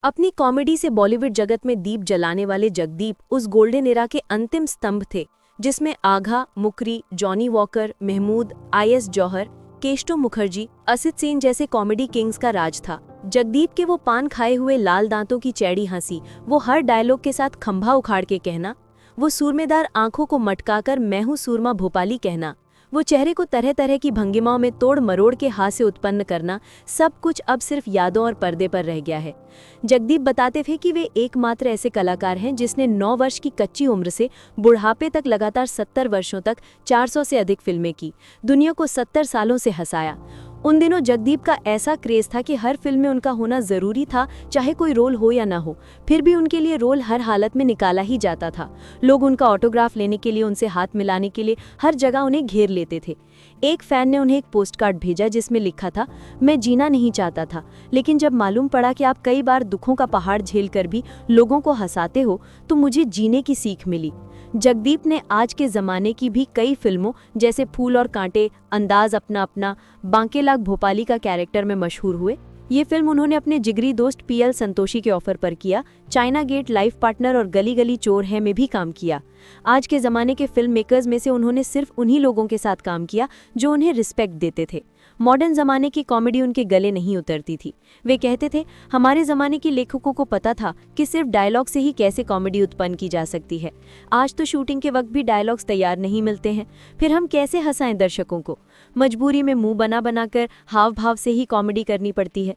अपनी कॉमेडी से बॉलीवुड जगत में दीप जलाने वाले जगदीप उस गोल्डन एरा के अंतिम स्तंभ थे जिसमें आघा, मुकरी, जॉनी वॉकर, महमूद, आईएस जौहर, केशव मुखर्जी, असित सेन जैसे कॉमेडी किंग्स का राज था। जगदीप के वो पान खाए हुए लाल दांतों की चैड़ी हंसी, वो हर डायलॉग के साथ खंभा उखाड़ के कहना, वो सूरमेदार आंखों को मटकाकर मैं हूं सूरमा भोपाली कहना, वो चेहरे को तरह तरह की भंगिमाओं में तोड़ मरोड़ के हास्य उत्पन्न करना, सब कुछ अब सिर्फ यादों और पर्दे पर रह गया है। जगदीप बताते थे कि वे एकमात्र ऐसे कलाकार हैं जिसने 9 वर्ष की कच्ची उम्र से बुढ़ापे तक लगातार 70 वर्षों तक 400 से अधिक फिल्में की, दुनिया को 70 सालों से हंसाया। उन दिनों जगदीप का ऐसा क्रेज था कि हर फिल्म में उनका होना जरूरी था, चाहे कोई रोल हो या ना हो, फिर भी उनके लिए रोल हर हालत में निकाला ही जाता था। लोग उनका ऑटोग्राफ लेने के लिए, उनसे हाथ मिलाने के लिए हर जगह उन्हें घेर लेते थे। एक फैन ने उन्हें एक पोस्टकार्ड भेजा जिसमें लिखा था, मैं जीना नहीं चाहता था, लेकिन जब मालूम पड़ा कि आप कई बार दुखों का पहाड़ झेल कर भी लोगों को हंसाते हो तो मुझे जीने की सीख मिली। जगदीप ने आज के ज़माने की भी कई फिल्मों जैसे फूल और कांटे, अंदाज अपना अपना, बांके लाख भोपाली का कैरेक्टर में मशहूर हुए। ये फिल्म उन्होंने अपने जिगरी दोस्त पीएल संतोषी के ऑफर पर किया। चाइना गेट, लाइफ पार्टनर और गली गली चोर है में भी काम किया। आज के ज़माने के फिल्म मेकर्स में से उन्होंने सिर्फ उन्हीं लोगों के साथ काम किया जो उन्हें रिस्पेक्ट देते थे। मॉडर्न ज़माने की कॉमेडी उनके गले नहीं उतरती थी। वे कहते थे, हमारे ज़माने के लेखकों को पता था कि सिर्फ डायलॉग से ही कैसे कॉमेडी उत्पन्न की जा सकती है। आज तो शूटिंग के वक्त भी डायलॉग्स तैयार नहीं मिलते हैं, फिर हम कैसे हंसाएं दर्शकों को। मजबूरी में मुंह बना बनाकर हाव भाव से ही कॉमेडी करनी पड़ती है।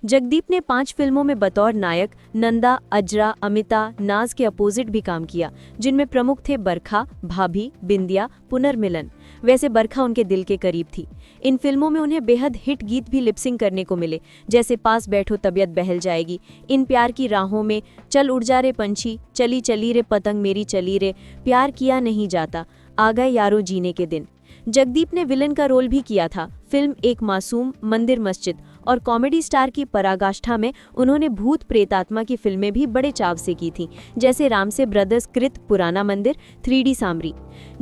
जगदीप ने 5 फिल्मों में बतौर नायक नंदा, अजरा, अमिता, नाज के अपोजिट भी काम किया, जिनमें प्रमुख थे बरखा, भाभी, बिंदिया, पुनर्मिलन। वैसे बरखा उनके दिल के करीब थी। इन फिल्मों में उन्हें बेहद हिट गीत भी लिपसिंग करने को मिले, जैसे पास बैठो तबीयत बहल जाएगी, इन प्यार की राहों में, चल उड़ जा रे पंछी, चली चली रे पतंग मेरी चली रे, प्यार किया नहीं जाता, आ गए यारो जीने के दिन। जगदीप ने विलन का रोल भी किया था। फिल्म एक मासूम, मंदिर मस्जिद और कॉमेडी स्टार की पराकाष्ठा में उन्होंने भूत प्रेतात्मा की फिल्में भी बड़े चाव से की थीं, जैसे रामसे ब्रदर्स कृत पुराना मंदिर, 3D सामरी।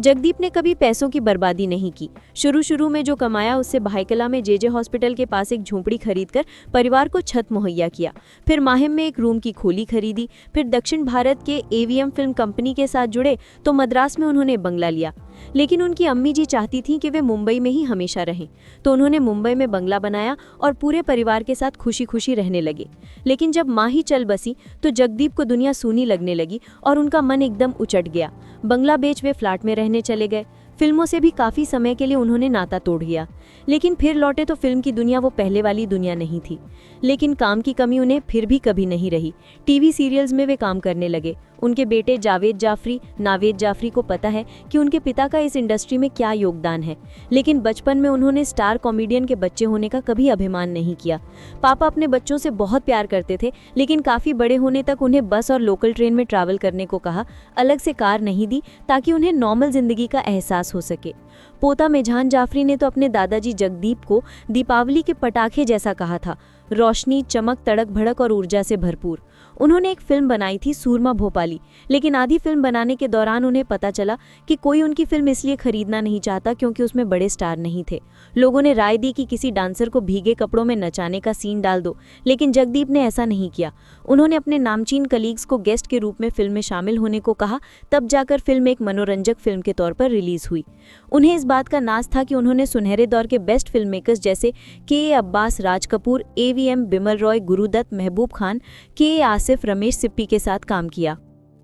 जगदीप ने कभी पैसों की बर्बादी नहीं की। शुरू में जो कमाया उससे भाईकला में जेजे हॉस्पिटल के पास एक झोंपड़ी खरीदकर परिवार को छत मुहैया किया, फिर माहिम में एक रूम की खोली खरीदी, फिर दक्षिण भारत के एवीएम फिल्म कंपनी के साथ जुड़े तो मद्रास में उन्होंने बंगला लिया। लेकिन उनकी अम्मी जी चाहती थीं कि वे मुंबई में ही हमेशा रहें, तो उन्होंने मुंबई में बंगला बनाया और पूरे परिवार के साथ खुशी खुशी रहने लगे। लेकिन जब माँ ही चल बसी तो जगदीप को दुनिया सूनी लगने लगी और उनका मन एकदम उचट गया। बंगला बेच वे फ्लैट में रहने चले गए। फिल्मों से भी काफ़ी समय के लिए उन्होंने नाता तोड़ दिया, लेकिन फिर लौटे तो फिल्म की दुनिया वो पहले वाली दुनिया नहीं थी। लेकिन काम की कमी उन्हें फिर भी कभी नहीं रही। टीवी सीरियल्स में वे काम करने लगे। उनके बेटे जावेद जाफरी, नावेद जाफरी को पता है कि उनके पिता का इस इंडस्ट्री में क्या योगदान है, लेकिन बचपन में उन्होंने स्टार कॉमेडियन के बच्चे होने का कभी अभिमान नहीं किया। पापा अपने बच्चों से बहुत प्यार करते थे, लेकिन काफ़ी बड़े होने तक उन्हें बस और लोकल ट्रेन में ट्रैवल करने को कहा, अलग से कार नहीं दी ताकि उन्हें नॉर्मल जिंदगी का एहसास हो सके। पोता मेजहान जाफरी ने तो अपने दादाजी जगदीप को दीपावली के पटाखे जैसा कहा था, रोशनी, चमक, तड़क भड़क और ऊर्जा से भरपूर। उन्होंने एक फिल्म बनाई थी सूरमा भोपाली, लेकिन आधी फिल्म बनाने के दौरान उन्हें पता चला कि कोई उनकी फिल्म इसलिए खरीदना नहीं चाहता क्योंकि उसमें बड़े स्टार नहीं थे। लोगों ने राय दी कि किसी डांसर को भीगे कपड़ों में नचाने का सीन डाल दो, लेकिन जगदीप ने ऐसा नहीं किया। उन्होंने अपने नामचीन कलीग्स को गेस्ट के रूप में फिल्म में शामिल होने को कहा, तब जाकर फिल्म एक मनोरंजक फिल्म के तौर पर रिलीज हुई। उन्हें इस बात का नाज था कि उन्होंने सुनहरे दौर के बेस्ट फिल्म मेकर्स जैसे के अब्बास, राज कपूर, एवीएम, बिमल रॉय, गुरुदत्त, महबूब खान, के आसिफ, रमेश सिप्पी के साथ काम किया।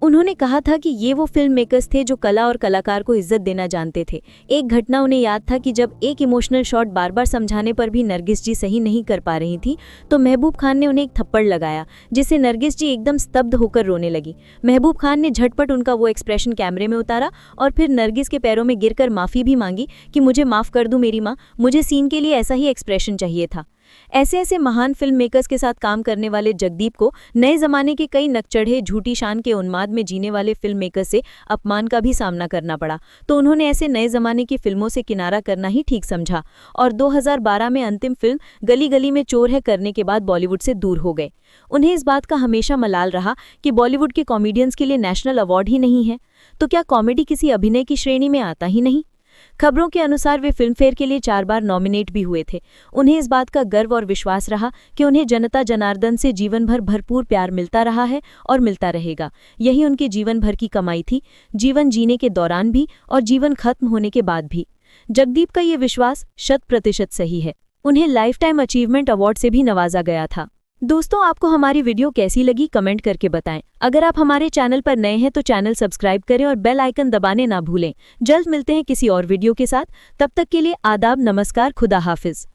उन्होंने कहा था कि ये वो फिल्म मेकर्स थे जो कला और कलाकार को इज्जत देना जानते थे। एक घटना उन्हें याद था कि जब एक इमोशनल शॉट बार बार समझाने पर भी नरगिस जी सही नहीं कर पा रही थी, तो महबूब खान ने उन्हें एक थप्पड़ लगाया, जिससे नरगिस जी एकदम स्तब्ध होकर रोने लगी। महबूब खान ने झटपट उनका वो एक्सप्रेशन कैमरे में उतारा और फिर नरगिस के पैरों में गिरकर माफ़ी भी मांगी कि मुझे माफ़ कर दूं मेरी माँ, मुझे सीन के लिए ऐसा ही एक्सप्रेशन चाहिए था। ऐसे महान फिल्म मेकर्स के साथ काम करने वाले जगदीप को नए जमाने के कई नकचढ़े, झूठी शान के उन्माद में जीने वाले फिल्म मेकर्स से अपमान का भी सामना करना पड़ा, तो उन्होंने ऐसे नए जमाने की फिल्मों से किनारा करना ही ठीक समझा और 2012 में अंतिम फिल्म गली गली में चोर है करने के बाद बॉलीवुड से दूर हो गए। उन्हें इस बात का हमेशा मलाल रहा कि बॉलीवुड के कॉमेडियंस के लिए नेशनल अवार्ड ही नहीं है, तो क्या कॉमेडी किसी अभिनय की श्रेणी में आता ही नहीं? खबरों के अनुसार वे फिल्मफेयर के लिए 4 बार नॉमिनेट भी हुए थे। उन्हें इस बात का गर्व और विश्वास रहा कि उन्हें जनता जनार्दन से जीवन भर भरपूर प्यार मिलता रहा है और मिलता रहेगा। यही उनके जीवन भर की कमाई थी, जीवन जीने के दौरान भी और जीवन खत्म होने के बाद भी। जगदीप का ये विश्वास 100% सही है। उन्हें लाइफ टाइम अचीवमेंट अवार्ड से भी नवाजा गया था। दोस्तों, आपको हमारी वीडियो कैसी लगी कमेंट करके बताएं। अगर आप हमारे चैनल पर नए हैं तो चैनल सब्सक्राइब करें और बेल आइकन दबाने ना भूलें। जल्द मिलते हैं किसी और वीडियो के साथ। तब तक के लिए आदाब, नमस्कार, खुदा हाफिज।